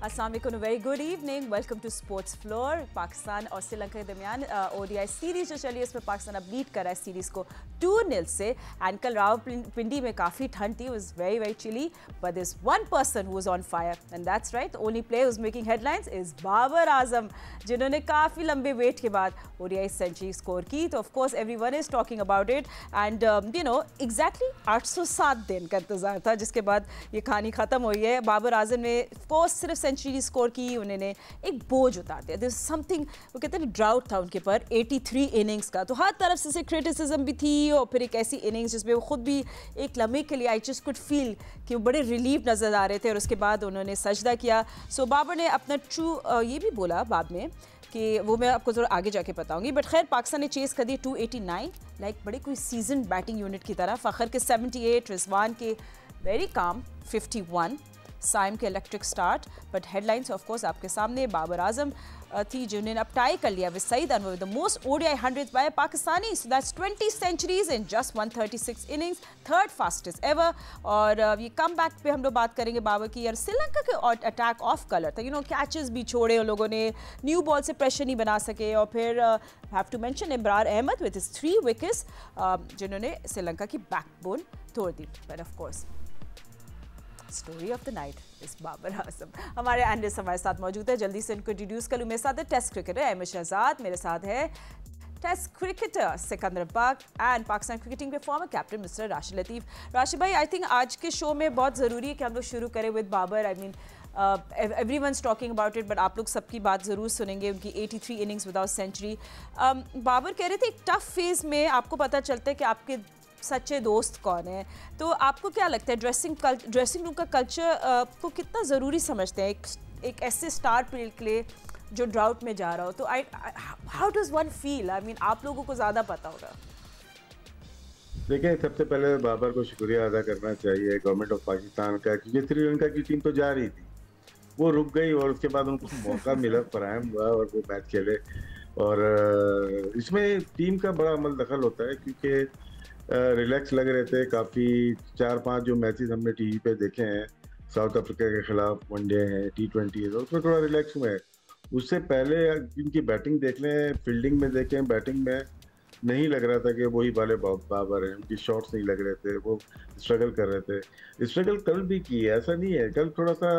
अस्सलाम वालेकुम, very good evening, welcome to sports floor. Pakistan और श्रीलंका के दरमियान ओडीआई सीरीज़ जो चली है उसमें पाकिस्तान अब लीड कर रहा है सीरीज़ को 2-0 से। एंड कल रावलपिंडी में काफ़ी ठंड थी, was very very chilly, but this one person who was on fire and that's right, the only player who's making headlines is Babar Azam, जिन्होंने काफ़ी लंबे वेट के बाद ओडीआई सेंचुरी स्कोर की। तो of course everyone is talking about it and you know exactly 807 दिन का इंतजार था जिसके बाद ये कहानी ख़त्म हुई है। बाबर आजम ने ऑफकोर्स सिर्फ सेंचुरी स्कोर की, उन्होंने एक बोझ उतार दिया। दिस समथिंग, वो कहते हैं ड्राउट था उनके पर 83 इनिंग्स का, तो हर तरफ से क्रिटिसिज्म भी थी और फिर एक ऐसी इनिंग्स जिसमें वो खुद भी एक लम्हे के लिए आई जस्ट कुड फील कि वो बड़े रिलीफ नज़र आ रहे थे और उसके बाद उन्होंने सजदा किया। सो बाबर ने अपना ट्रू ये भी बोला बाद में कि वो मैं आपको ज़रूर आगे जाके बताऊंगी, बट खैर पाकिस्तान ने चेस कर दी 289 लाइक बड़े कोई सीजन बैटिंग यूनिट की तरह। फ़खर के 78, रिजवान के वेरी काम 51, साइम के electric start. But headlines of course आपके सामने बाबर आजम थी जिन्होंने अब टाई कर लिया with Saeed Anwar the most ODI 100 by Pakistani, so that's 20 centuries in just 136 innings, third fastest ever. और ये कम बैक पे हम लोग बात करेंगे बाबर की। यार श्रीलंका के अटैक ऑफ कलर था, यू नो कैचेस भी छोड़े उन लोगों ने, न्यू बॉल से प्रेशर नहीं बना सके। और फिर have to mention Imran Ahmed with his 3 wickets जिन्होंने श्रीलंका की बैकबोन तोड़ दी। But of course story of the night is Babar आजम। हमारे एनालिस्ट हमारे साथ मौजूद है, जल्दी से इनको इंट्रोड्यूस कर लूँ। मेरे साथ है टेस्ट क्रिकेटर अहमद शहजाद, मेरे साथ है टेस्ट क्रिकेटर सिकंदर पाक एंड पाकिस्तान क्रिकेटिंग के फॉर्मर कैप्टन मिस्टर राशिद लतीफ़। राशिद भाई, आई थिंक आज के शो में बहुत ज़रूरी है कि हम लोग शुरू करें with Babar. I mean everyone's talking about it, but आप लोग सबकी बात ज़रूर सुनेंगे, उनकी 83 इनिंग्स विदाउट सेंचुरी। बाबर कह रहे थे एक टफ फेज़ में आपको पता चलता है कि आपके सच्चे दोस्त कौन है। तो आपको क्या लगता है ड्रेसिंग रूम का कल्चर को कितना ज़रूरी समझते हैं एक ऐसे स्टार प्लेयर के लिए जो ड्राउट में जा रहा हो? तो how does one feel? I mean आप लोगों को ज़्यादा पता होगा। देखिए, सबसे पहले बाबर को शुक्रिया अदा करना चाहिए गवर्नमेंट ऑफ पाकिस्तान का, क्योंकि श्रीलंका की टीम तो जा रही थी, वो रुक गई और उसके बाद उनको मौका मिला, फराहम हुआ और वो मैच खेले। और इसमें टीम का बड़ा अमल दखल होता है, क्योंकि रिलैक्स लग रहे थे काफ़ी। 4-5 जो मैचेस हमने टीवी पे देखे हैं, साउथ अफ्रीका के खिलाफ वनडे है, T20 है, तो उसमें थोड़ा रिलैक्स हुए हैं। उससे पहले इनकी बैटिंग देख लें, फील्डिंग में देखें, बैटिंग में नहीं लग रहा था कि वही वाले बाबर हैं। उनकी शॉट्स नहीं लग रहे थे, वो स्ट्रगल कर रहे थे। स्ट्रगल कल भी की है, ऐसा नहीं है। कल थोड़ा सा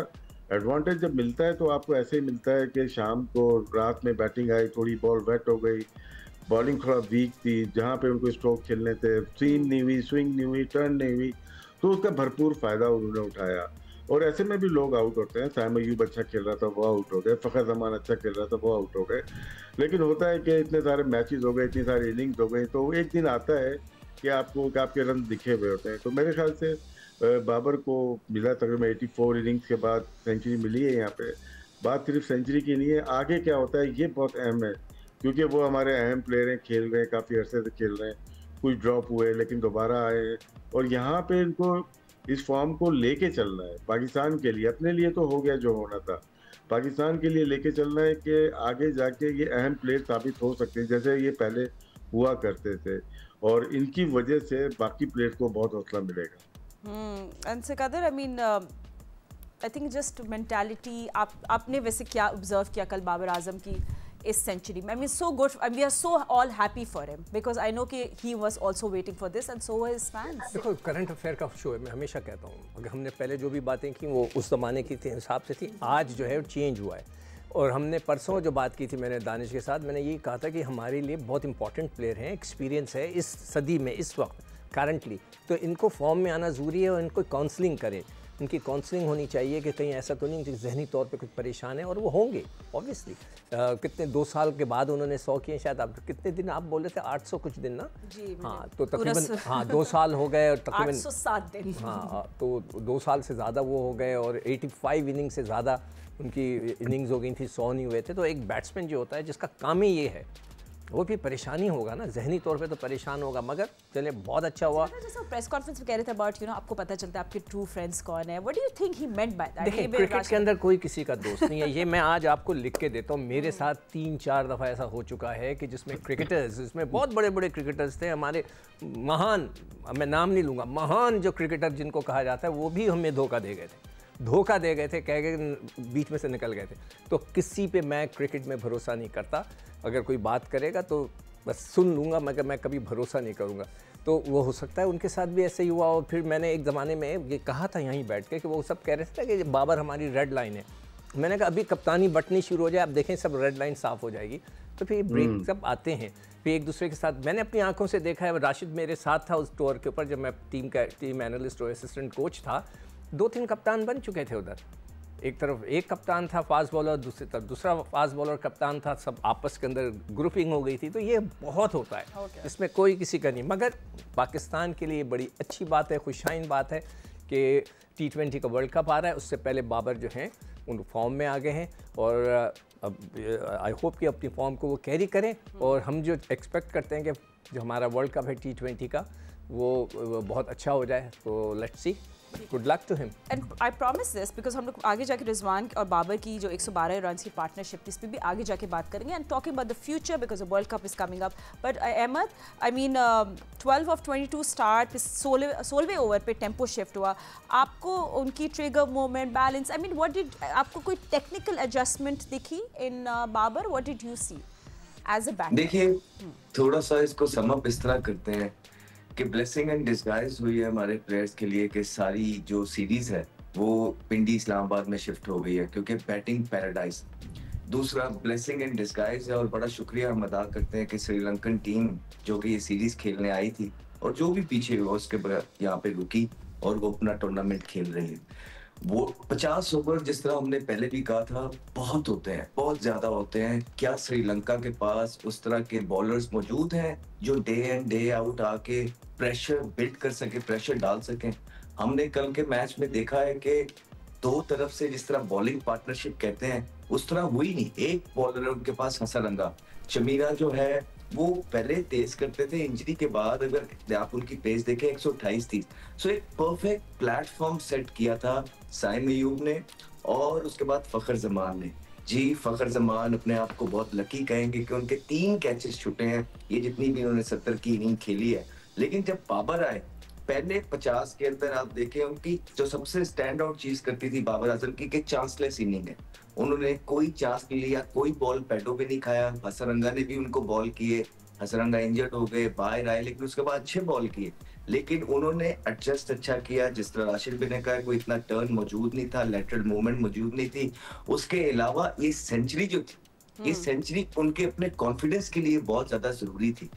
एडवांटेज जब मिलता है तो आपको ऐसे ही मिलता है कि शाम को रात में बैटिंग आई, थोड़ी बॉल वेट हो गई, बॉलिंग थोड़ा वीक थी, जहाँ पे उनको स्ट्रोक खेलने थे, सीम नहीं हुई, स्विंग नहीं हुई, टर्न नहीं हुई, तो उसका भरपूर फ़ायदा उन्होंने उठाया। और ऐसे में भी लोग आउट होते हैं। साइम अयूब अच्छा खेल रहा था, वो आउट हो गए। फ़खर जमान अच्छा खेल रहा था, वो आउट हो गए। लेकिन होता है कि इतने सारे मैचेस हो गए, इतनी सारी इनिंग्स हो गई, तो एक दिन आता है कि आपको आपके रन दिखे हुए होते हैं। तो मेरे ख्याल से बाबर को मिला तकरीबन 84 इनिंग्स के बाद सेंचुरी मिली है। यहाँ पे बात सिर्फ सेंचुरी की नहीं है, आगे क्या होता है ये बहुत अहम है, क्योंकि वो हमारे अहम प्लेयर हैं, खेल रहे हैं, काफ़ी अरसे से खेल रहे हैं। कुछ ड्रॉप हुए लेकिन दोबारा आए, और यहाँ पे इनको इस फॉर्म को लेके चलना है पाकिस्तान के लिए। अपने लिए तो हो गया जो होना था, पाकिस्तान के लिए लेके चलना है कि आगे जाके ये अहम प्लेयर साबित हो सकते हैं, जैसे ये पहले हुआ करते थे। और इनकी वजह से बाकी प्लेयर को बहुत हौसला मिलेगा। And Sikandar, I mean I think just mentality आपने वैसे क्या ऑब्जर्व किया कल बाबर आजम की इस सेंचुरी में? I mean so good, we are so all happy for him because I know कि he was also waiting for this and so were his fans. देखो, करंट अफेयर का शो है, मैं हमेशा कहता हूँ, अगर हमने पहले जो भी बातें की वो उस ज़माने की हिसाब से थी, आज जो है वो चेंज हुआ है। और हमने परसों जो बात की थी मैंने दानिश के साथ, मैंने यही कहा था कि हमारे लिए बहुत इंपॉर्टेंट प्लेयर हैं, एक्सपीरियंस है इस सदी में, इस वक्त करंटली, तो इनको फॉर्म में आना ज़रूरी है और इनको काउंसलिंग करें। उनकी काउंसलिंग होनी चाहिए कि कहीं ऐसा तो नहीं कि जहनी तौर पे कुछ परेशान है, और वो होंगे ऑब्वियसली। कितने 2 साल के बाद उन्होंने 100 किए शायद। आप कितने दिन आप बोले थे? 800 कुछ दिन ना? जी, हाँ, तो तकरीबन 2 साल हो गए और तकरीबन 807 दिन। हाँ, तो 2 साल से ज़्यादा वो हो गए और 85 इनिंग से ज़्यादा उनकी इनिंग्स हो गई थी, 100 नहीं हुए थे। तो एक बैट्समैन जो होता है जिसका काम ही ये है, वो भी परेशानी होगा ना, जहनी तौर पे तो परेशान होगा। मगर चले, बहुत अच्छा हुआ। जैसे प्रेस कॉन्फ्रेंस में कह रहे थे अबाउट यू नो आपको पता चलता है आपके ट्रू फ्रेंड्स कौन है। What do you think he meant by that? देखिए, क्रिकेट के अंदर कोई किसी का दोस्त नहीं है, ये मैं आज आपको लिख के देता हूँ। मेरे साथ 3-4 दफ़ा ऐसा हो चुका है कि जिसमें क्रिकेटर्स, इसमें बहुत बड़े बड़े क्रिकेटर्स थे हमारे, महान, मैं नाम नहीं लूँगा, महान जो क्रिकेटर जिनको कहा जाता है, वो भी हमें धोखा दे गए थे। धोखा दे गए थे, कह गए बीच में से निकल गए थे। तो किसी पे मैं क्रिकेट में भरोसा नहीं करता, अगर कोई बात करेगा तो बस सुन लूँगा, मगर मैं कभी भरोसा नहीं करूँगा। तो वो हो सकता है उनके साथ भी ऐसे ही हुआ। और फिर मैंने एक ज़माने में ये कहा था यहीं बैठ के कि वो सब कह रहे थे कि बाबर हमारी रेड लाइन है। मैंने कहा अभी कप्तानी बटनी शुरू हो जाए, आप देखें सब रेड लाइन साफ़ हो जाएगी। तो फिर ब्रेक सब आते हैं, फिर एक दूसरे के साथ मैंने अपनी आंखों से देखा है। राशिद मेरे साथ था उस टूर के ऊपर, जब मैं टीम एनालिस्ट और असिस्टेंट कोच था। 2-3 कप्तान बन चुके थे उधर। एक तरफ एक कप्तान था फास्ट बॉलर, दूसरी तरफ दूसरा फास्ट बॉलर कप्तान था, सब आपस के अंदर ग्रुपिंग हो गई थी। तो ये बहुत होता है, इसमें कोई किसी का नहीं। मगर पाकिस्तान के लिए बड़ी अच्छी बात है, खुशाइन बात है कि T20 का वर्ल्ड कप आ रहा है। उससे पहले बाबर जो हैं उन फॉर्म में आ गए हैं, और अब आई होप कि अपनी फॉर्म को वो कैरी करें। और हम जो एक्सपेक्ट करते हैं कि जो हमारा वर्ल्ड कप है T20 का वो बहुत अच्छा हो जाए। तो let's see, good luck to him. And I promise this because हम लोग आगे जाके रिजवान और बाबर की जो 112 रन की पार्टनरशिप थी, इस पर भी आगे जाके बात करेंगे and talking about the future because the world cup is coming up. But Ahmed, I mean 12 of 22 start, 16वें ओवर पे टेम्पो शिफ्ट हुआ। आपको उनकी trigger moment, balance, I mean what did, आपको कोई टेक्निकल एडजस्टमेंट दिखी in Babar? What did you see as a batter? देखिए, थोड़ा सा इसको सम अप इस तरह करते हैं कि ब्लेसिंग एंड डिस्गाइज हुई है हमारे प्लेयर्स के लिए कि सारी जो सीरीज है वो पिंडी इस्लामाबाद में शिफ्ट हो गई है, क्योंकि बैटिंग पैराडाइज। दूसरा ब्लेसिंग एंड डिस्गाइज है, और बड़ा शुक्रिया हम अदा करते हैं कि श्रीलंकन टीम जो कि ये सीरीज खेलने आई थी और जो भी पीछे हुआ उसके बगैर यहाँ पे रुकी और वो अपना टूर्नामेंट खेल रही है। वो 50 ओवर जिस तरह हमने पहले भी कहा था बहुत होते हैं, बहुत ज्यादा होते हैं। क्या श्रीलंका के पास उस तरह के बॉलर्स मौजूद हैं जो डे इन डे आउट आके प्रेशर बिल्ड कर सके, प्रेशर डाल सकें? हमने कल के मैच में देखा है कि दो तरफ से जिस तरह बॉलिंग पार्टनरशिप कहते हैं उस तरह हुई नहीं। एक बॉलर है उनके पास हसरंगा, चमीरा जो है वो पहले तेज करते थे, इंजरी के बाद अगर आप उनकी पेस देखें 128 थी। सो एक परफेक्ट प्लेटफॉर्म सेट किया था साइम अयूब ने और उसके बाद फखर जमान ने। जी, फखर जमान अपने आप को बहुत लकी कहेंगे कि उनके 3 कैचेस छूटे हैं ये जितनी भी उन्होंने 70 की इनिंग खेली है। लेकिन जब बाबर आए पहले 50 के अंदर आप देखें उनकी जो सबसे स्टैंड आउट चीज करती थी बाबर आजम की कि चांसलेस इनिंग है। उन्होंने कोई चांस नहीं लिया, कोई बॉल पैडों पे नहीं खाया। हसरंगा ने भी उनको बॉल किए, हसरंगा इंजर्ड हो गए, बाहर आए, लेकिन उसके बाद अच्छे बॉल किए। लेकिन उन्होंने एडजस्ट अच्छा किया। जिस तरह राशिद भी ने कहा, कोई इतना टर्न मौजूद नहीं था, लेटरल मूवमेंट मौजूद नहीं थी। उसके अलावा ये सेंचुरी जो थी, ये सेंचुरी उनके अपने कॉन्फिडेंस के लिए बहुत ज्यादा जरूरी थी।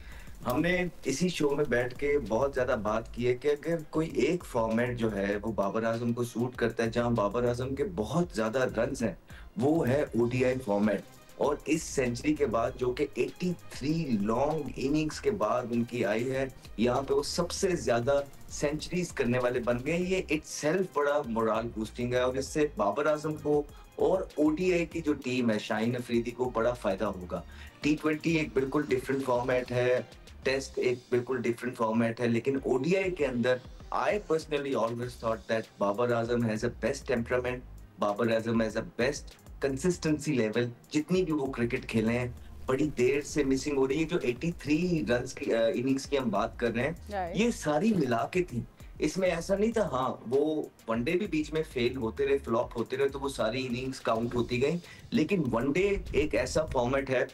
हमने इसी शो में बैठ के बहुत ज्यादा बात की है कि अगर कोई एक फॉर्मेट जो है वो बाबर आजम को सूट करता है, जहां बाबर आजम के बहुत ज्यादा रन्स हैं, वो है ओडीआई फॉर्मेट। और इस सेंचुरी के बाद जो कि 83 लॉन्ग इनिंग्स के बाद उनकी आई है, यहाँ पे वो सबसे ज्यादा सेंचुरीज करने वाले बन गए। ये इटसेल्फ बड़ा मोरल बूस्टिंग है और इससे बाबर आजम को और ओडीआई की जो टीम है शाहीन अफरीदी को बड़ा फायदा होगा। T20 एक बिल्कुल डिफरेंट फॉर्मेट है, टेस्ट एक बिल्कुल डिफरेंट फॉर्मेट है, लेकिन ओडीआई के अंदर I personally always thought that Babar Azam has a best temperament, Babar Azam has a best consistency level. जितनी भी वो क्रिकेट खेले हैं बड़ी देर से मिसिंग हो रही है। जो 83 रन्स की इनिंग्स की हम बात कर रहे हैं, ये सारी मिला के थी। इसमें ऐसा नहीं था, हाँ वो वनडे भी बीच में फेल होते रहे, फ्लॉप होते रहे, तो वो सारी इनिंग्स काउंट होती गई। लेकिन वनडे एक ऐसा फॉर्मेट है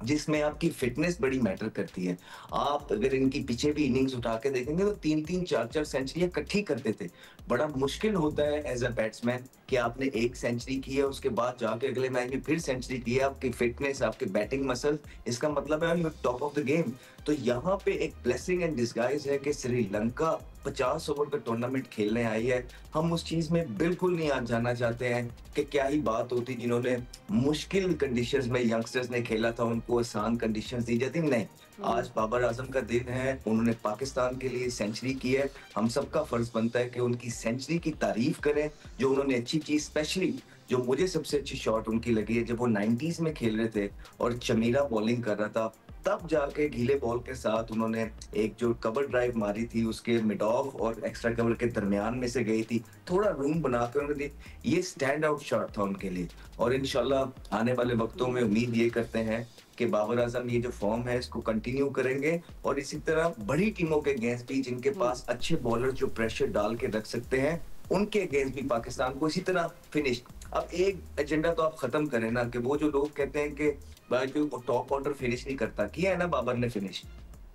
जिसमें आपकी फिटनेस बड़ी मैटर करती है। आप अगर इनकी पीछे भी इनिंग्स उठा के देखेंगे तो 3-3, 4-4 सेंचुरियां इकट्ठी करते थे। बड़ा मुश्किल होता है एज अ बैट्समैन कि आपने एक सेंचुरी की है उसके बाद जाके अगले मैच में फिर सेंचुरी की है। आपकी फिटनेस, आपके बैटिंग मसल, इसका मतलब है टॉप ऑफ द गेम। तो यहाँ पे एक ब्लेसिंग एंड डिस्गाइज है कि श्रीलंका 50 ओवर का टूर्नामेंट खेलने आई है। हम उस चीज में बिल्कुल नहीं आज जाना चाहते हैं कि क्या ही बात होती जिन्होंने मुश्किल कंडीशंस में यंगस्टर्स ने खेला था उनको आसान कंडीशंस दी जाती। नहीं, आज बाबर आजम का दिन है, उन्होंने पाकिस्तान के लिए सेंचुरी की है। हम सबका फर्ज बनता है कि उनकी सेंचुरी की तारीफ करें। जो उन्होंने अच्छी चीज, स्पेशली जो मुझे सबसे अच्छी शॉट उनकी लगी है जब वो 90s में खेल रहे थे और चमीरा बॉलिंग कर रहा था, तब जाके गीले बॉल के साथ उन्होंने एक जो कवर ड्राइव मारी थी उसके मिड ऑफ और एक्स्ट्रा कवर के दरमियान में से गई थी, थोड़ा रूम बना के उन्होंने, ये स्टैंड आउट शॉट था उनके लिए। और इंशाल्लाह आने वाले वक्तों में उम्मीद ये करते हैं कि बाबर आजम ये जो फॉर्म है इसको कंटिन्यू करेंगे और इसी तरह बड़ी टीमों के अगेंस्ट भी जिनके पास अच्छे बॉलर जो प्रेशर डाल के रख सकते हैं उनके अगेंस्ट भी पाकिस्तान को इसी तरह फिनिश। अब एक एजेंडा तो आप खत्म करें ना, कि वो जो लोग कहते हैं कि भाई जो टॉप ऑर्डर फिनिश नहीं करता, किया है ना बाबर ने फिनिश,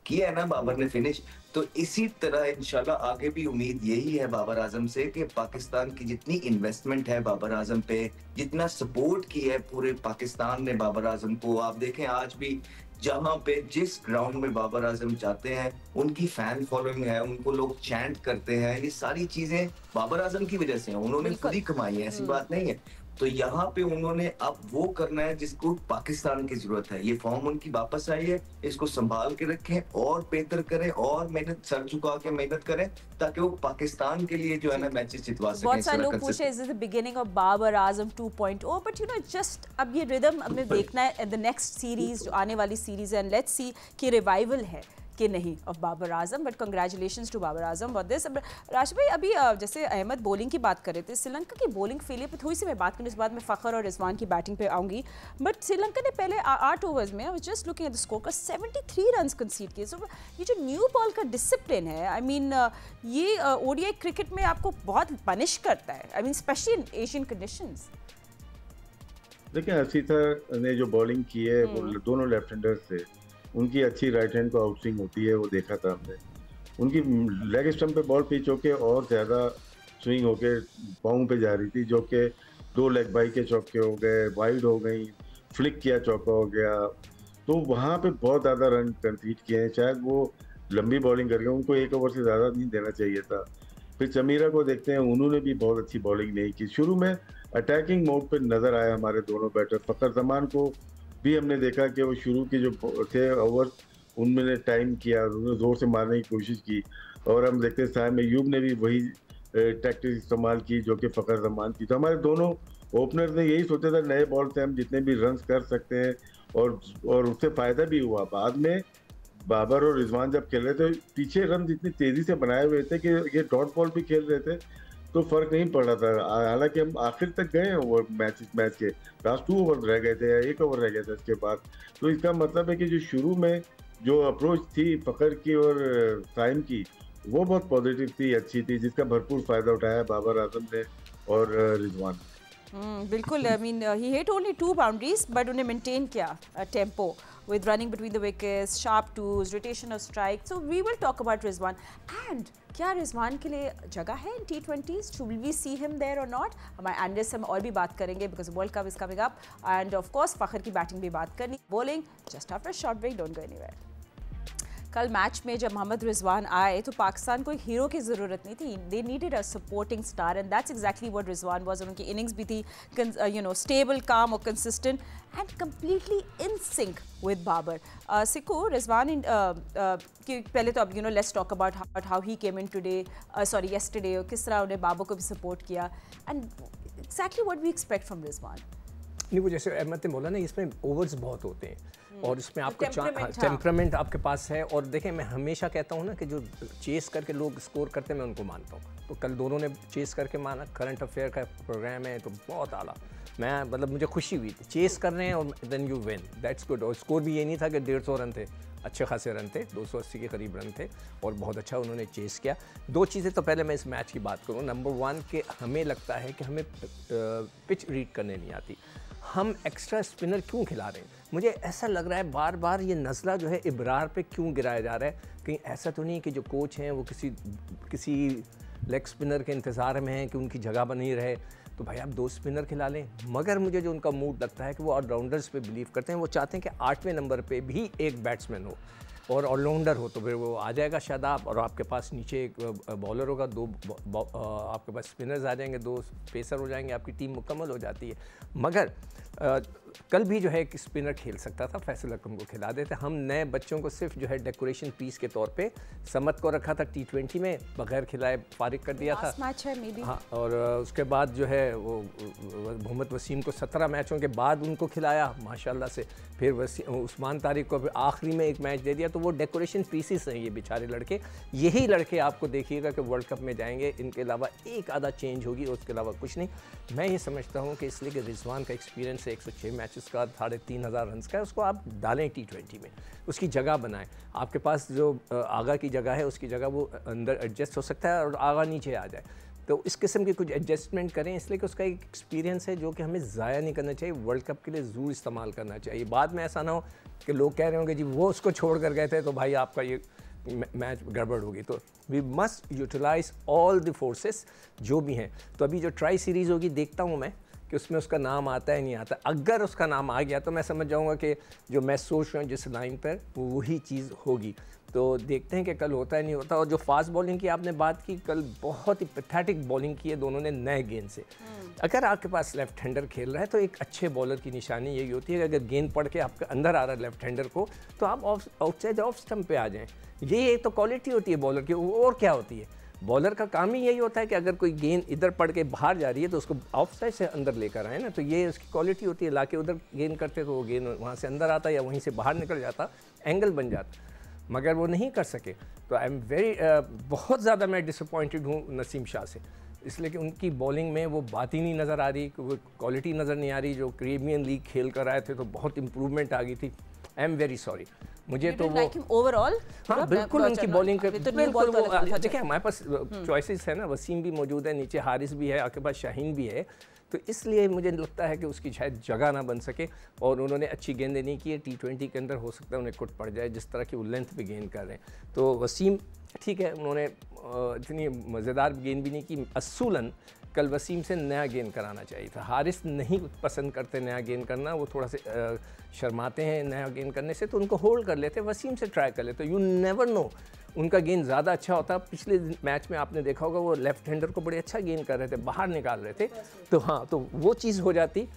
किया है ना बाबर ने फिनिश। तो इसी तरह इंशाल्लाह आगे भी उम्मीद यही है बाबर आजम से कि पाकिस्तान की जितनी इन्वेस्टमेंट है बाबर आजम पे, जितना सपोर्ट किया है पूरे पाकिस्तान ने बाबर आजम को, आप देखें आज भी जहां पे जिस ग्राउंड में बाबर आजम जाते हैं उनकी फैन फॉलोइंग है, उनको लोग चैंट करते हैं, ये सारी चीजें बाबर आजम की वजह से हैं, उन्होंने खुद ही कमाई है, ऐसी बात नहीं है। तो यहाँ पे उन्होंने अब वो करना है जिसको पाकिस्तान की जरूरत है। ये फॉर्म उनकी वापस आई है, इसको संभाल के रखें और बेहतर करें और मेहनत, सर झुका के मेहनत करें ताकि वो पाकिस्तान के लिए जो है ना मैचेस जितवा सकें। बहुत सारे लोग पूछे is the beginning of Babar Azam 2.0, but you know just अब ये रिदम हमें देखना है द नेक्स्ट सीरीज जो आने वाली सीरीज है, एंड लेट्स सी कि रिवाइवल है कि नहीं of Babar Azam. But congratulations to Babar Azam for this. Rashid भाई, अभी जैसे अहमद बॉलिंग की बात कर रहे थे, श्रीलंका की बॉलिंग फेलियर पे थोड़ी सी मैं बात करूँ, इसके बाद मैं फ़खर और रिजवान की बैटिंग पे आऊँगी। बट श्रीलंका ने पहले 8 ओवर्स में, I was just looking at the score का, 73 रन कंसीड किए। सो ये जो न्यू बॉल का डिसिप्लिन है, आई मीन ये ओडीआई क्रिकेट में आपको बहुत पनिश करता है, I mean specially in Asian conditions. देखिए हसीथा ने जो बॉलिंग की है वो दोनों लेफ्ट हैंडर्स से, उनकी अच्छी राइट हैंड को आउट स्विंग होती है, वो देखा था हमने। उनकी लेग स्टंप पे बॉल पिच होके और ज़्यादा स्विंग होके पाँव पे जा रही थी, जो कि 2 लेग बाई के चौके हो गए, वाइड हो गई, फ्लिक किया चौका हो गया। तो वहाँ पे बहुत ज़्यादा रन कंसीड किए हैं। शायद वो लंबी बॉलिंग करके उनको 1 ओवर से ज़्यादा नहीं देना चाहिए था। फिर समीरा को देखते हैं, उन्होंने भी बहुत अच्छी बॉलिंग नहीं की। शुरू में अटैकिंग मोड पे नज़र आए हमारे दोनों बैटर। फ़खर जमान को भी हमने देखा कि वो शुरू के जो थे ओवर उनमें टाइम किया, उन्होंने ज़ोर से मारने की कोशिश की। और हम देखते हैं साइम अय्यूब ने भी वही टैक्टिक इस्तेमाल की जो कि फ़खर जमान की। तो हमारे दोनों ओपनर्स ने यही सोचा था नए बॉल से हम जितने भी रन कर सकते हैं, और उससे फ़ायदा भी हुआ। बाद में बाबर और रिजवान जब खेल रहे थे, पीछे रन इतनी तेज़ी से बनाए हुए थे कि ये डॉट बॉल भी खेल रहे थे तो फर्क नहीं पड़ रहा था। हालांकि हम आखिर तक गए ओवर मैच के लास्ट 2 ओवर रह गए थे या 1 ओवर रह गया था इसके बाद। तो इसका मतलब है कि जो शुरू में जो अप्रोच थी फ़खर की और साइम की, वो बहुत पॉजिटिव थी, अच्छी थी, जिसका भरपूर फ़ायदा उठाया बाबर आजम ने और रिजवान। बिल्कुल, I mean he hit only 2 boundaries but उन्हें मेंटेन किया tempo with running between the wickets, sharp twos, rotation of strike. So we will talk about Rizwan. And क्या रिजवान के लिए जगह है इन T20s? Should we see him there or not? हमारे analyst हम और भी बात करेंगे because world cup is coming up, and of course Fakhar की बैटिंग भी बात करनी, bowling just after a short break, don't go anywhere. कल मैच में जब मोहम्मद रिजवान आए तो पाकिस्तान को एक हीरो की ज़रूरत नहीं थी, they needed a supporting star, and that's exactly what Rizwan was. उनकी इनिंग्स भी थी यू नो स्टेबल, काम और consistent and completely in sync with Babar. सिको रिजवान कि पहले तो अब you know let's talk about how he came in today, sorry yesterday, और किस तरह उन्हें बाबर को भी सपोर्ट किया, and exactly what we expect from Rizwan. नहीं, वो जैसे अहमद ने बोला ना, इसमें ओवर्स बहुत होते हैं और इसमें आपको टेम्परामेंट आपके पास है। और देखें, मैं हमेशा कहता हूँ ना कि जो चेस करके लोग स्कोर करते हैं मैं उनको मानता हूँ। तो कल दोनों ने चेस करके माना, करंट अफेयर का प्रोग्राम है तो बहुत आला, मैं मतलब मुझे खुशी हुई थी। चेस कर रहे हैं और then you win, that's good. और स्कोर भी ये नहीं था कि 150 रन थे, अच्छे खासे रन थे, 280 के करीब रन थे और बहुत अच्छा उन्होंने चेस किया। 2 चीज़ें तो पहले मैं इस मैच की बात करूँ। नंबर 1 कि हमें लगता है कि हमें पिच रीड करने नहीं आती, हम एक्स्ट्रा स्पिनर क्यों खिला रहे हैं। मुझे ऐसा लग रहा है बार बार ये नज़ला जो है इब्रार पे क्यों गिराया जा रहा है। कहीं ऐसा तो नहीं कि जो कोच हैं वो किसी लेग स्पिनर के इंतज़ार में हैं कि उनकी जगह बनी रहे। तो भाई आप 2 स्पिनर खिला लें। मगर मुझे जो उनका मूड लगता है कि वो ऑलराउंडर्स पे बिलीव करते हैं, वो चाहते हैं कि 8वें नंबर पे भी एक बैट्समैन हो और ऑलराउंडर हो। तो फिर वो आ जाएगा शादाब और आपके पास नीचे एक बॉलर होगा, 2 आपके पास स्पिनर्स आ जाएंगे, 2 पेसर हो जाएंगे, आपकी टीम मुकम्मल हो जाती है। मगर कल भी जो है एक स्पिनर खेल सकता था, फैसल अकरम को खिला देते। हम नए बच्चों को सिर्फ जो है डेकोरेशन पीस के तौर पे समत को रखा था, T20 में बगैर खिलाए फारिग कर दिया था। मैच है मे बी। हाँ, और उसके बाद जो है वो मोहम्मद वसीम को 17 मैचों के बाद उनको खिलाया माशाल्लाह से। फिर उस्मान तारिक को आखिरी में एक मैच दे दिया। तो वो डेकोरेशन पीसेस हैं ये बेचारे लड़के। यही लड़के आपको देखिएगा कि वर्ल्ड कप में जाएंगे, इनके अलावा एक आधा चेंज होगी, उसके अलावा कुछ नहीं। मैं ये समझता हूँ कि इसलिए कि रिजवान का एक्सपीरियंस है 106 मैचेस का, 3,500 रन का है, उसको आप डालें T20 में, उसकी जगह बनाएं। आपके पास जो आगा की जगह है उसकी जगह वो अंदर एडजस्ट हो सकता है और आगा नीचे आ जाए। तो इस किस्म की कुछ एडजस्टमेंट करें, इसलिए कि उसका एक एक्सपीरियंस है जो कि हमें ज़ाया नहीं करना चाहिए, वर्ल्ड कप के लिए ज़रूर इस्तेमाल करना चाहिए। बाद में ऐसा ना हो कि लोग कह रहे होंगे जी वो उसको छोड़ कर गए थे तो भाई आपका ये मैच गड़बड़ होगी। तो we must utilise all the forces जो भी हैं। तो अभी जो ट्राई सीरीज़ होगी देखता हूँ मैं कि उसमें उसका नाम आता है नहीं आता। अगर उसका नाम आ गया तो मैं समझ जाऊँगा कि जो मैं सोच रहा हूँ जिस लाइन पर वही चीज़ होगी। तो देखते हैं कि कल होता है नहीं होता। और जो फास्ट बॉलिंग की आपने बात की, कल बहुत ही पैथेटिक बॉलिंग की है दोनों ने नए गेंद से। अगर आपके पास लेफ्ट हैंडर खेल रहा है तो एक अच्छे बॉलर की निशानी यही होती है कि अगर गेंद पड़ के आपके अंदर आ रहा है लेफ्ट हैंडर को तो आप आउटसाइड ऑफ स्टंप पे आ जाएं। ये तो क्वालिटी होती है बॉलर की। और क्या होती है, बॉलर का काम ही यही होता है कि अगर कोई गेंद इधर पड़ के बाहर जा रही है तो उसको ऑफ साइड से अंदर लेकर आए ना। तो ये उसकी क्वालिटी होती है। लाके उधर गेंद करते तो वो गेंद वहाँ से अंदर आता या वहीं से बाहर निकल जाता, एंगल बन जाता, मगर वो नहीं कर सके। तो आई एम वेरी बहुत ज़्यादा मैं डिसअपॉइंटेड हूँ नसीम शाह से, इसलिए कि उनकी बॉलिंग में वो बात ही नहीं नज़र आ रही, वो क्वालिटी नज़र नहीं आ रही। जो कैरेबियन लीग खेल कर आए थे तो बहुत इंप्रूवमेंट आ गई थी। I am very sorry. मुझे तो वो ओवरऑल हाँ बिल्कुल उनकी बॉलिंग कर बिल्कुल वो देखिए हमारे पास चॉइसेस है ना, वसीम भी मौजूद है, नीचे हारिस भी है, आपके पास शाहीन भी है। तो इसलिए मुझे लगता है कि उसकी शायद जगह ना बन सके। और उन्होंने अच्छी गेंदें नहीं की है T20 के अंदर, हो सकता है उन्हें कुट पड़ जाए जिस तरह की वो लेंथ पे गेंद कर रहे हैं। तो वसीम ठीक है, उन्होंने इतनी मज़ेदार गेंद भी नहीं की। असूलन कल वसीम से नया गेंद कराना चाहिए था। हारिस नहीं पसंद करते नया गेंद करना, वो थोड़ा से शर्माते हैं नया गेंद करने से, तो उनको होल्ड कर लेते, वसीम से ट्राई कर लेते। यू नेवर नो, उनका गेंद ज़्यादा अच्छा होता। पिछले मैच में आपने देखा होगा वो लेफ्ट हैंडर को बड़े अच्छा गेंद कर रहे थे, बाहर निकाल रहे थे। तो हाँ, तो वो चीज़ हो जाती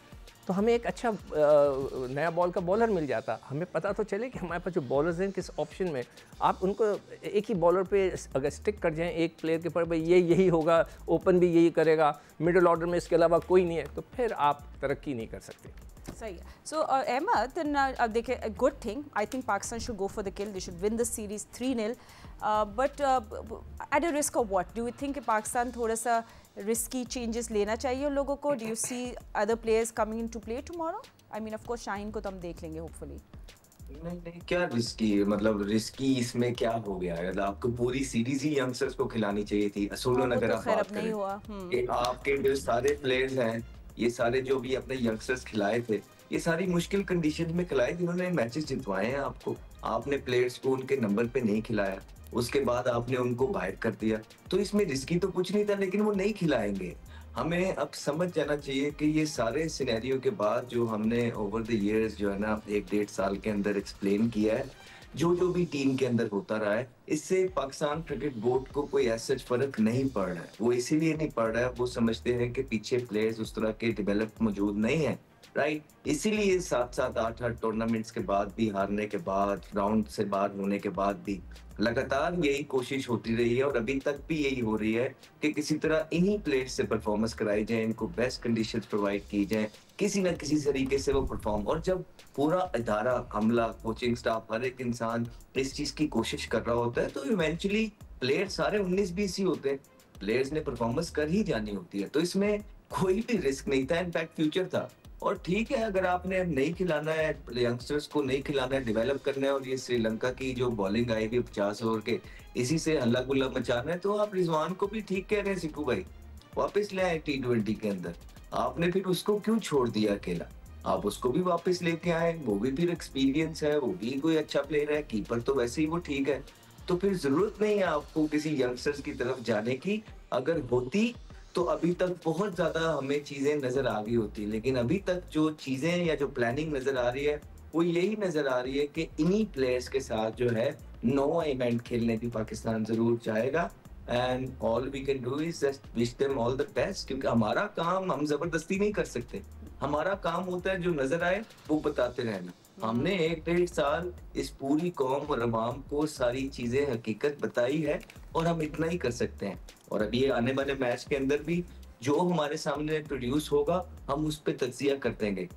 तो हमें एक अच्छा नया बॉल का बॉलर मिल जाता। हमें पता तो चले कि हमारे पास जो बॉलर्स हैं किस ऑप्शन में। आप उनको एक ही बॉलर पे अगर स्टिक कर जाएं एक प्लेयर के पर, भाई ये यही होगा, ओपन भी यही करेगा, मिडिल ऑर्डर में इसके अलावा कोई नहीं है, तो फिर आप तरक्की नहीं कर सकते। सही है। सो अहमद, अब देखिए, good thing, I think Pakistan should go for the kill, they should win the series 3-0, but at a risk of what do you think Pakistan थोड़ा सा रिस्की चेंजेस लेना चाहिए उन लोगों को? Do you see other players coming in to play tomorrow? I mean of course Shaheen को तो हम देख लेंगे होपफुली। नहीं, क्या रिस्की, मतलब रिस्की इसमें क्या हो गया है? आपको पूरी सीरीज ही यंगस्टर्स को खिलानी चाहिए थी। असूलन अगर आप बात करें कि आपके जो सारे प्लेयर्स हैं, ये सारे जो भी अपने यंगस्टर्स खिलाए थे, ये सारी मुश्किल कंडीशन में खिलाए जिन्होंने मैचेस जितवाए हैं। आपने प्लेयर्स को उनके नंबर पे नहीं खिलाया, उसके बाद आपने उनको बाहर कर दिया। तो इसमें रिस्की तो कुछ नहीं था, लेकिन वो नहीं खिलाएंगे। हमें अब समझ जाना चाहिए कि ये सारे सिनेरियो के बाद जो हमने ओवर द इयर्स जो है ना 1-1.5 साल के अंदर एक्सप्लेन किया है, जो भी टीम के अंदर होता रहा है, इससे पाकिस्तान क्रिकेट बोर्ड को कोई ऐसा फर्क नहीं पड़ रहा है। वो इसीलिए नहीं पड़ रहा है, वो समझते हैं कि पीछे प्लेयर्स उस तरह के डेवलप मौजूद नहीं है, राइट। इसीलिए 7-7, 8-8 टूर्नामेंट्स के बाद भी, हारने के बाद, राउंड से बाहर होने के बाद भी लगातार यही कोशिश होती रही है और अभी तक भी यही हो रही है कि किसी तरह इन्हीं प्लेयर्स से परफॉर्मेंस कराई जाए, इनको बेस्ट कंडीशंस प्रोवाइड की जाए, किसी न किसी तरीके से वो परफॉर्म। और जब पूरा इदारा, अमला, कोचिंग स्टाफ, हर एक इंसान इस चीज की कोशिश कर रहा होता है तो इवेंचुअली प्लेयर सारे 19-20 ही होते हैं, प्लेयर्स ने परफॉर्मेंस कर ही जानी होती है। तो इसमें कोई भी रिस्क नहीं था, इनफैक्ट फ्यूचर था। और ठीक है, अगर आपने नहीं खिलाना है यंगस्टर्स को, नहीं खिलाना है, डेवलप करना है, और ये श्रीलंका की जो बॉलिंग आई हुई 50 ओवर के, इसी से हल्ला गुल्ला मचाना है, तो आप रिजवान को भी ठीक कह रहे हैं सिक्कू भाई, वापस ले आए T20 के अंदर। आपने फिर उसको क्यों छोड़ दिया अकेला? आप उसको भी वापस लेके आए, वो भी फिर एक्सपीरियंस है, वो भी कोई अच्छा प्लेयर है, कीपर तो वैसे ही वो ठीक है। तो फिर जरूरत नहीं है आपको किसी यंगस्टर्स की तरफ जाने की। अगर होती तो अभी तक बहुत ज्यादा हमें चीजें नजर आ गई होती, लेकिन अभी तक जो चीजें या जो प्लानिंग नजर आ रही है वो यही नजर आ रही है कि इन्हीं प्लेयर्स के साथ जो है नोवा इवेंट खेलने भी पाकिस्तान जरूर चाहेगा। And all we can do is just wish them all the best, क्योंकि हमारा काम हम जबरदस्ती नहीं कर सकते। हमारा काम होता है जो नजर आए वो बताते रहना। हमने 1-1.5 साल इस पूरी कौम और अवाम को सारी चीजें हकीकत बताई है और हम इतना ही कर सकते हैं। और अभी आने वाले मैच के अंदर भी जो हमारे सामने प्रोड्यूस होगा हम उस पर तज्जिया कर देंगे।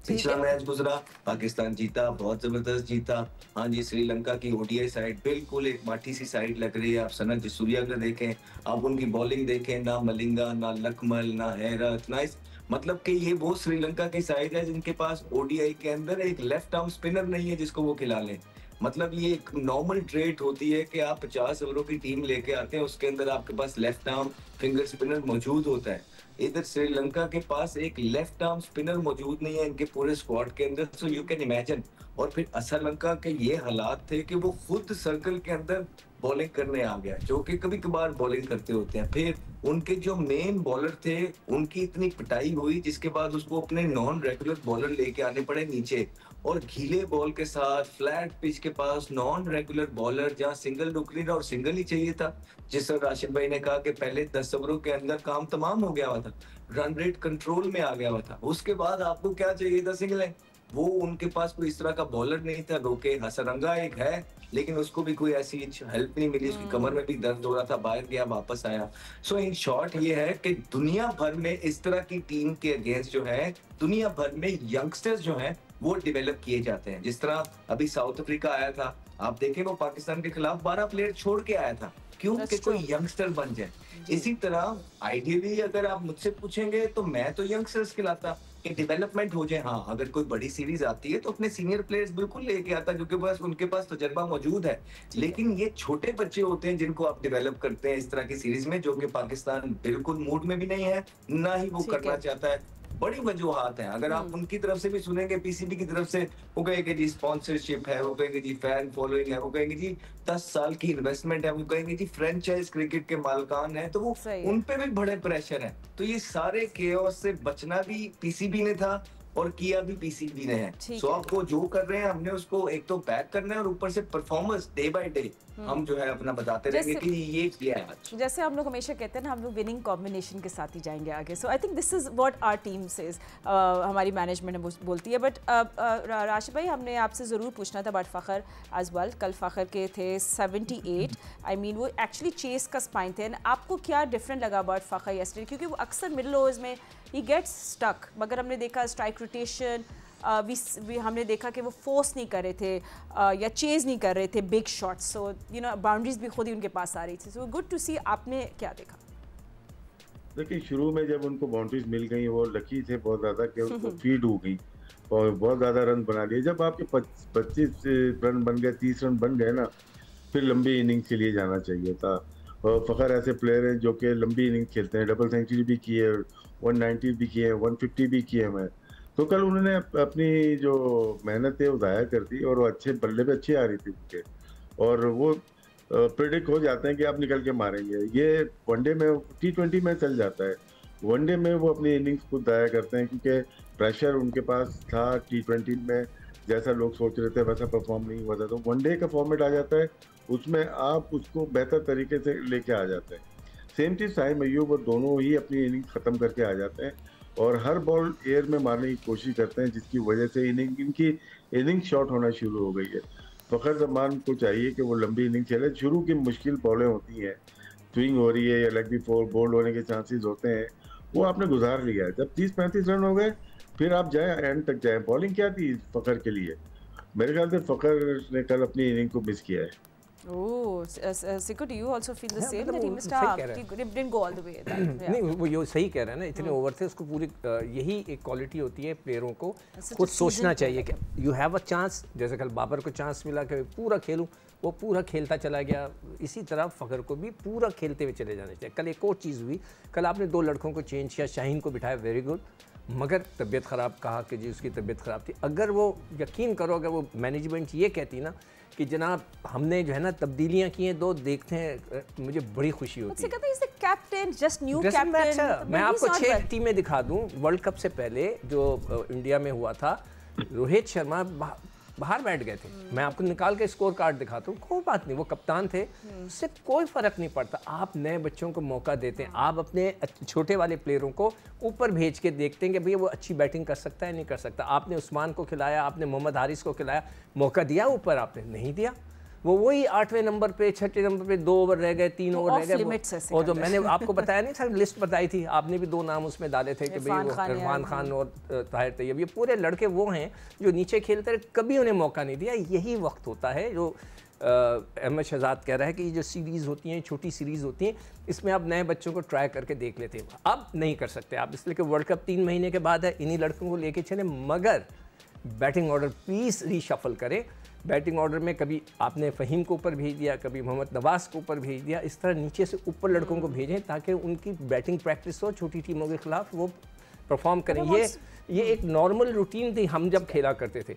पिछला मैच गुजरा, पाकिस्तान जीता, बहुत जबरदस्त जीता। हाँ जी, श्रीलंका की ODI साइड बिल्कुल एक माठी सी साइड लग रही है। आप सनत जसूरिया को देखें, आप उनकी बॉलिंग देखें, ना मलिंगा, ना लकमल, ना हैरत, ना मतलब कि ये वो श्रीलंका की साइड है जिनके पास ODI के अंदर एक लेफ्ट आर्म स्पिनर नहीं है जिसको वो खिला लें। मतलब ये एक नॉर्मल ट्रेट होती है कि आप 50 ओवरों की टीम लेके आते हैं, उसके अंदर आपके पास लेफ्ट आर्म फिंगर स्पिनर मौजूद होता है। इधर श्रीलंका के पास एक लेफ्ट आर्म स्पिनर मौजूद नहीं है इनके पूरे स्क्वाड के अंदर, सो यू कैन इमेजिन। और फिर श्रीलंका के ये हालात थे कि वो खुद सर्कल के अंदर बॉलिंग करने आ गया, जो कि कभी कभार बॉलिंग करते होते हैं। फिर उनके जो मेन बॉलर थे उनकी इतनी पिटाई हुई, जिसके बाद उसको अपने नॉन रेगुलर बॉलर लेके आने पड़े नीचे, और गीले बॉल के साथ फ्लैट पिच के पास नॉन रेगुलर बॉलर, जहां सिंगल नुकरी और सिंगल ही चाहिए था। जिस तरह राशिद भाई ने कहा कि पहले 10 ओवरों के अंदर काम तमाम हो गया हुआ था, रन रेट कंट्रोल में आ गया हुआ था, उसके बाद आपको क्या चाहिए था? सिंगल। वो उनके पास कोई इस तरह का बॉलर नहीं था। रोके हसरंगा एक है, लेकिन उसको भी कोई ऐसी हेल्प नहीं मिली, उसकी कमर में भी दर्द हो रहा था, बाहर गया वापस आया। सो इन शॉर्ट ये है कि दुनिया भर में इस तरह की टीम के अगेंस्ट जो है, दुनिया भर में यंगस्टर्स जो हैं वो डेवलप किए जाते हैं। जिस तरह अभी साउथ अफ्रीका आया था, आप देखें वो पाकिस्तान के खिलाफ 12 प्लेयर छोड़ के आया था, क्यों? कि कोई यंगस्टर बन जाए। इसी तरह आइडियली अगर आप मुझसे पूछेंगे तो मैं तो यंगस्टर्स खिलाता कि डेवलपमेंट हो जाए। हाँ, अगर कोई बड़ी सीरीज आती है तो अपने सीनियर प्लेयर्स बिल्कुल लेके आता, क्योंकि बस उनके पास तजर्बा मौजूद है। लेकिन ये छोटे बच्चे होते हैं जिनको आप डेवलप करते हैं इस तरह की सीरीज में, जो कि पाकिस्तान बिल्कुल मूड में भी नहीं है, ना ही वो करना चाहता है। बड़ी वजूहात हैं, अगर आप उनकी तरफ से भी सुनेंगे, पीसीबी की तरफ से, वो कहेंगे जी स्पॉन्सरशिप है, वो कहेंगे जी फैन फॉलोइंग है, वो कहेंगे जी 10 साल की इन्वेस्टमेंट है, वो कहेंगे जी फ्रेंचाइज क्रिकेट के मालिकान है, तो वो उन पे भी बड़े प्रेशर है। तो ये सारे केओस से बचना भी पीसीबी ने था और किया भी पीसीबी ने है। सो आप वो जो कर रहे हैं, हमने उसको एक तो बैक करना है, और ऊपर से परफॉर्मेंस डे बाय डे हम जो है अपना बताते रहेंगे कि ये किया है आज। जैसे हम लोग हमेशा कहते हैं ना, हम लोग विनिंग कॉम्बिनेशन के साथ ही जाएंगे आगे। So I think this is what our team says, हमारी मैनेजमेंट बोलती है। बट राशिद भाई, हमने आपसे ज़रूर पूछना था अबाउट फ़खर एज वेल। कल फ़खर के थे 78, आई मीन वो एक्चुअली चेस का स्पाइन थे। आपको क्या डिफरेंट लगा अबाउट फ़खर यस्टरडे? क्योंकि वो अक्सर मिडल ओवर्स में ही गेट्स स्टक, मगर हमने देखा स्ट्राइक रोटेशन भी हमने देखा कि वो फोर्स नहीं कर रहे थे या चेज नहीं कर रहे थे big shots. So you know boundaries भी खुद ही उनके पास आ रही थी। सो गुड टू सी। आपने क्या देखा? देखिए, शुरू में जब उनको बाउंड्रीज मिल गई, वो लकी थे बहुत ज़्यादा कि उनको फीड हो गई और बहुत ज़्यादा रन बना लिए। जब आपके 25 रन बन गए, 30 रन बन गए ना, फिर लंबी इनिंग्स के लिए जाना चाहिए था। और फ़खर ऐसे प्लेयर हैं जो कि लंबी इनिंग्स खेलते हैं, डबल सेंचुरी भी की है, 190 भी किए हैं, 150 भी किए हैं। तो कल उन्होंने अपनी जो मेहनत है वो ज़ाया कर दी, और वो अच्छे बल्ले पे अच्छी आ रही थी उनके, और वो प्रेडिक्ट हो जाते हैं कि आप निकल के मारेंगे। ये वनडे में, T20 में चल जाता है, वनडे में वो अपनी इनिंग्स खुद ज़ाया करते हैं, क्योंकि प्रेशर उनके पास था। T20 में जैसा लोग सोच रहे थे वैसा परफॉर्म नहीं हुआ था, तो वनडे का फॉर्मेट आ जाता है, उसमें आप उसको बेहतर तरीके से लेके आ जाते हैं। सेम चीज़ शाहिद अय्यूब, वो दोनों ही अपनी इनिंग्स ख़त्म करके आ जाते हैं और हर बॉल एयर में मारने की कोशिश करते हैं, जिसकी वजह से इनकी इनिंग शॉर्ट होना शुरू हो गई है। फ़खर जमान को चाहिए कि वो लंबी इनिंग खेले। शुरू की मुश्किल बॉलें होती हैं, स्विंग हो रही है या लेग बी फोर बोल्ड होने के चांसेस होते हैं, वो आपने गुजार लिया है। जब 30-35 रन हो गए, फिर आप जाए एंड तक जाए। बॉलिंग क्या थी फ़खर के लिए? मेरे ख्याल से फ़खर ने कल अपनी इनिंग को मिस किया है। Oh, Siku, do you also feel the same मतलब that he वो missed सही out? कह रहे हैं। He didn't go all the way. नहीं, वो ये सही कह रहे हैं ना, इतने ओवर थे, उसको पूरी यही एक क्वालिटी होती है प्लेयरों को खुद सोचना चाहिए कि यू हैव अ चांस। जैसे कल बाबर को चांस मिला कि पूरा खेलूं, वो पूरा खेलता चला गया। इसी तरह फ़खर को भी पूरा खेलते हुए चले जाना चाहिए। कल एक और चीज़ हुई, कल आपने 2 लड़कों को चेंज किया, शाहीन को बिठाया, वेरी गुड, मगर तबीयत ख़राब, कहा कि जी उसकी तबीयत ख़राब थी। अगर वो यकीन करो, अगर वो मैनेजमेंट ये कहती ना कि जनाब हमने जो है ना तब्दीलियां की हैं, 2 देखते हैं, मुझे बड़ी खुशी होती है। Captain, just new captain. मैं आपको 6 टीमें दिखा दूं। वर्ल्ड कप से पहले जो इंडिया में हुआ था, रोहित शर्मा बाहर बैठ गए थे। मैं आपको निकाल के स्कोर कार्ड दिखाता हूँ, कोई बात नहीं, वो कप्तान थे, उससे कोई फ़र्क नहीं पड़ता। आप नए बच्चों को मौका देते हैं, आप अपने छोटे वाले प्लेयरों को ऊपर भेज के देखते हैं कि भैया वो अच्छी बैटिंग कर सकता है नहीं कर सकता। आपने उस्मान को खिलाया, आपने मोहम्मद हारिस को खिलाया, मौका दिया ऊपर, आपने नहीं दिया। वो वही 8वें नंबर पे, 6ठे नंबर पे 2 ओवर रह गए, 3 ओवर रह गए। और जो मैंने आपको बताया नहीं था, लिस्ट बताई थी, आपने भी 2 नाम उसमें डाले थे कि भाई इरफान खान और ताहिर तैयब, ये पूरे लड़के वो हैं जो नीचे खेलते रहे, कभी उन्हें मौका नहीं दिया। यही वक्त होता है जो अहमद शहजाद कह रहा है कि ये जो सीरीज़ होती हैं, छोटी सीरीज़ होती हैं, इसमें आप नए बच्चों को ट्राई करके देख लेते हैं। अब नहीं कर सकते आप, इसलिए कि वर्ल्ड कप 3 महीने के बाद है, इन्हीं लड़कों को लेके चले। मगर बैटिंग ऑर्डर प्लीज़ रीशफल करें। बैटिंग ऑर्डर में कभी आपने फ़हीम को ऊपर भेज दिया, कभी मोहम्मद नवाज़ को ऊपर भेज दिया, इस तरह नीचे से ऊपर लड़कों को भेजें ताकि उनकी बैटिंग प्रैक्टिस हो, छोटी टीमों के खिलाफ वो परफॉर्म करें। ये एक नॉर्मल रूटीन थी हम जब खेला करते थे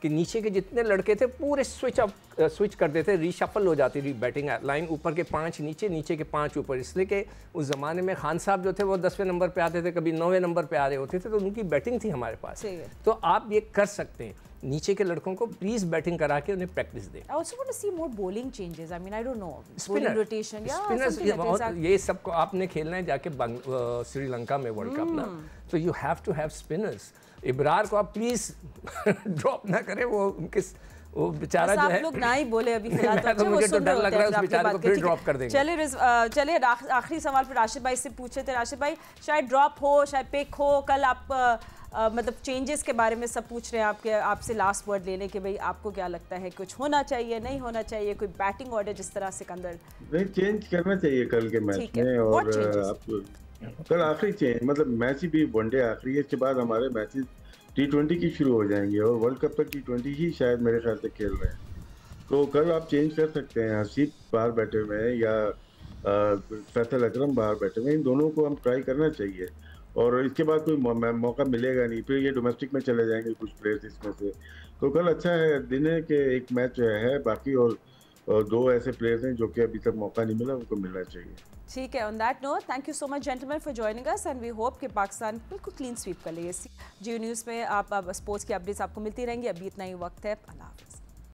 कि नीचे के जितने लड़के थे पूरे स्विच कर देते, रीशफल हो जाती थी बैटिंग लाइन, ऊपर के 5 नीचे, नीचे के 5 ऊपर। इसलिए कि उस ज़माने में खान साहब जो थे वो 10वें नंबर पे आते थे, कभी 9वें नंबर पे आ रहे होते थे, तो उनकी बैटिंग थी हमारे पास। तो आप ये कर सकते हैं, नीचे के लड़कों को प्लीज बैटिंग करा के उन्हें प्रैक्टिस दें। I also want to see more bowling changes. I mean, I don't know. Spinner, bowling rotation, yeah, spinners, something like that. ये सबको आपने खेलना है जाके श्रीलंका में वर्ल्ड कप ना, तो you have to have spinners. Ibrar को आप प्लीज ड्रॉप ना करें, वो बेचारा जो है, आप लोग ना ही बोले अभी फिलहाल तो अच्छा, मुझे तो डर लग रहा है उस बेचारे को फिर ड्रॉप कर देंगे। चलिए आखिरी सवाल फिर राशिद भाई से पूछे थे। राशिद भाई, शायद ड्रॉप हो, शायद पिक हो, कल आप मतलब चेंजेस के बारे में सब पूछ रहे हैं आपसे लास्ट वर्ड लेने के, भाई आपको क्या लगता है, कुछ होना चाहिए, नहीं होना चाहिए, कोई बैटिंग ऑर्डर जिस तरह सिकंदर नहीं चेंज करना चाहिए कल के मैच में। और कल आखिरी चेंज, मतलब मैच ही भी वनडे आखिरी है, इसके बाद हमारे मैचेस T20 की शुरू हो जाएंगे और वर्ल्ड कप तक T20 ही शायद मेरे ख्याल से खेल रहे हैं। तो कल आप चेंज कर सकते हैं, हसीब बाहर बैठे हुए हैं या फैसल अकरम बाहर बैठे हुए हैं, इन दोनों को हम ट्राई करना चाहिए। और इसके बाद कोई मौका मिलेगा नहीं, फिर ये डोमेस्टिक में चले जाएंगे कुछ प्लेयर्स इसमें से। तो कल अच्छा है दिन है कि एक मैच है बाकी और 2 ऐसे प्लेयर्स हैं जो कि अभी तक मौका नहीं मिला, उनको मिलना चाहिए। ठीक है, on that note thank you so much gentleman for joining us and we hope कि पाकिस्तान बिल्कुल क्लीन स्वीप कर लेगी। जियो न्यूज़ में आप स्पोर्ट्स की अपडेट्स आपको मिलती रहेंगी। अभी इतना ही वक्त है, अल्लाह हाफ़िज़।